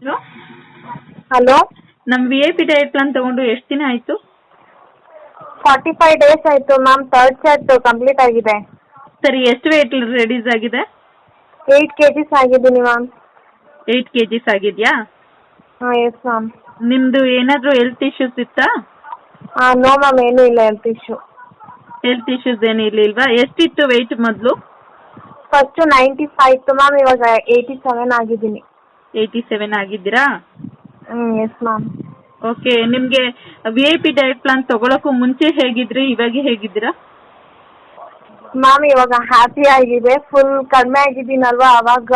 Hello. Hello. ನಮ್ಮ VIP diet plan ತಗೊಂಡು ಎಷ್ಟು ದಿನ ಆಯಿತು? 45 ಡೇಸ್ ಆಯಿತು ಮ್ಯಾಮ್. 3rd ಸೆಟ್ ಕಂಪ್ಲೀಟ್ ಆಗಿದೆ. ಸರಿ, ಎಷ್ಟು ವೇಟ್ ರೆಡ್ಯೂಸ್ ಆಗಿದೆ? 8 kgs ಆಗಿದ್ದೀನಿ ಮ್ಯಾಮ್. 8 kgs ಆಗಿದೆಯಾ? ಹಾಂ, ಎಸ್ ಮ್ಯಾಮ್. ನಿಮ್ಮದು ಏನಾದರೂ ಹೆಲ್ತ್ ಇಶ್ಯೂಸ್ ಇತ್ತಾ? ನೋ ಮ್ಯಾಮ್, ಏನೂ ಇಲ್ಲ ಹೆಲ್ತ್ ಇಶ್ಯೂ. ಹೆಲ್ತ್ ಇಶ್ಯೂಸ್ ಏನೂ ಇರಲಿಲ್ವಾ? ಎಷ್ಟಿತ್ತು ವೆಯ್ಟ್ ಮೊದಲು? ಫಸ್ಟು 95 ಇತ್ತು ಮ್ಯಾಮ್, ಇವಾಗ 87 ಆಗಿದ್ದೀನಿ. 87 ಆಗಿದ್ದೀರಾ? S ma'am. ಓಕೆ. ನಿಮಗೆ VIP ಡಯಟ್ ಪ್ಲಾನ್ ತಗೊಳಕ್ಕೂ ಮುಂಚೆ ಹೇಗಿದ್ರಿ, ಇವಾಗ ಹೇಗಿದ್ದೀರಾ? ಮ್ಯಾಮ್ ಇವಾಗ ಹ್ಯಾಪಿ ಆಗಿದೆ. ಫುಲ್ ಕಡಿಮೆ ಆಗಿದ್ದೀನಲ್ವಾ, ಅವಾಗ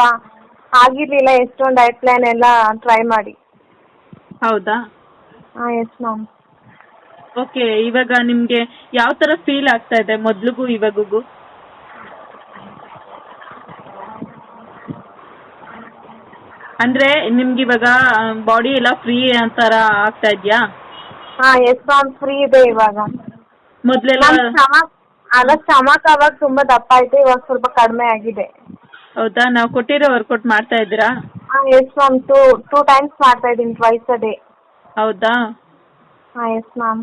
ಆಗಿರಲಿಲ್ಲ ಎಷ್ಟೊಂದು ಡಯಟ್ ಪ್ಲ್ಯಾನ್ ಎಲ್ಲ ಟ್ರೈ ಮಾಡಿ. ಹೌದಾ? ಹಾಂ, ಎಸ್ ಮ್ಯಾಮ್. ಓಕೆ. ಇವಾಗ ನಿಮಗೆ ಯಾವ ಥರ ಫೀಲ್ ಆಗ್ತಾ ಇದೆ ಮೊದಲಿಗೂ ಇವಾಗೂ? ಅಂದರೆ ನಿಮ್ಗೆ ಇವಾಗ ಬಾಡಿ ಎಲ್ಲ ಫ್ರೀ ಥರ ಆಗ್ತಾ ಇದೆಯಾ? ಹಾಂ, ಎಸ್ ಮ್ಯಾಮ್, ಫ್ರೀ ಇದೆ ಇವಾಗ. ಮೊದಲೆಲ್ಲ ಸ್ಟಮಕ್ ಅವಾಗ ತುಂಬ ದಪ್ಪ ಆಯಿತು, ಇವಾಗ ಸ್ವಲ್ಪ ಕಡಿಮೆ ಆಗಿದೆ. ಹೌದಾ? ನಾವು ಕೊಟ್ಟಿರೋ ವರ್ಕೌಟ್ ಮಾಡ್ತಾ ಇದ್ದೀರಾ? ಹಾಂ, ಎಸ್ ಮ್ಯಾಮ್. ಟೂ ಟೈಮ್ಸ್ ಮಾಡ್ತಾ ಇದ್ದೀನಿ, ಟ್ವೈಸ್ ಅ ಡೇ. ಹೌದಾ? ಹಾಂ, ಎಸ್ ಮ್ಯಾಮ್.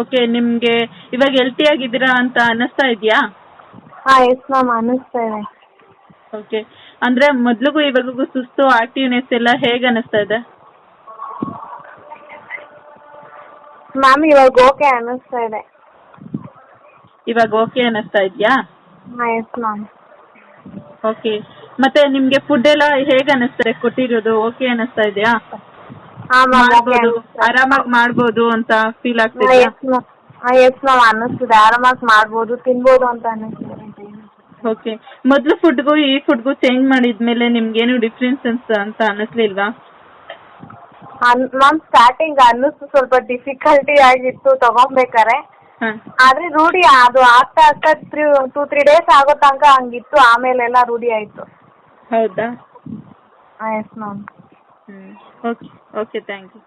ಓಕೆ. ನಿಮಗೆ ಇವಾಗ ಹೆಲ್ತಿ ಆಗಿದ್ದೀರಾ ಅಂತ ಅನ್ನಿಸ್ತಾ ಇದೆಯಾ? ಹಾಂ, ಎಸ್ ಮ್ಯಾಮ್, ಅನ್ನಿಸ್ತಾ ಇದೆ. ಓಕೆ. ಅಂದರೆ ಮೊದಲಿಗೂ ಇವಾಗೂ ಸುಸ್ತು, ಆಕ್ಟಿವ್ನೆಸ್ ಎಲ್ಲ ಹೇಗೆ ಅನ್ನಿಸ್ತಾ ಇದೆ? ಮ್ಯಾಮ್ ಇವಾಗ ಓಕೆ ಅನ್ನಿಸ್ತಾ ಇದೆ. ಇವಾಗ ಓಕೆ ಅನ್ನಿಸ್ತಾ ಇದೆಯಾ? ಹಾಂ, ಎಸ್ ಮ್ಯಾಮ್. ಓಕೆ. ಮತ್ತೆ ನಿಮಗೆ ಫುಡ್ ಎಲ್ಲ ಹೇಗೆ ಅನ್ನಿಸ್ತಾರೆ ಕೊಟ್ಟಿರೋದು? ಓಕೆ ಅನ್ನಿಸ್ತಾ ಇದೆಯಾ? ಹಾಂ ಮ್ಯಾಮ್, ಓಕೆ ಮಾಡ್ಬೋದು, ಅನ್ನಿಸ್ತಾ ಇದೆ. ಆರಾಮಾಗಿ ಮಾಡ್ಬೋದು ಅಂತ ಫೀಲ್ ಹಾಂ, ಆಗ್ತಿದೆಯಾ? Yes ma'am. ಹಾಂ, ಎಸ್ ಮ್ಯಾಮ್, ಅನ್ನಿಸ್ತಿದೆ. ಆರಾಮಾಗಿ ಮಾಡ್ಬೋದು, ತಿನ್ಬೋದು ಅಂತ ಅನ್ನಿಸ್ತಿದೆ. ಓಕೆ. ಮೊದಲು ಫುಡ್ಗೂ ಈ ಫುಡ್ಗೂ ಚೇಂಜ್ ಮಾಡಿದ್ಮೇಲೆ ನಿಮ್ಗೇನು ಡಿಫ್ರೆನ್ಸಸ್ ಅಂತ ಅನ್ನಿಸ್ಲಿಲ್ವಾ? ಮ್ಯಾಮ್ ಸ್ಟಾರ್ಟಿಂಗ್ ಅನ್ನಿಸ್ತು, ಸ್ವಲ್ಪ ಡಿಫಿಕಲ್ಟಿ ಆಗಿತ್ತು ತಗೊಬೇಕಾರೆ. ಹಾಂ. ಆದರೆ ರೂಢಿ ಅದು ಆಗ್ತಾ 2-3 ಡೇಸ್ ಆಗೋ ತನಕ ಹಂಗಿತ್ತು, ಆಮೇಲೆಲ್ಲ ರೂಢಿ ಆಯಿತು. ಹೌದಾ? ಹಾಂ, yes ma'am. Okay. Okay, thank you.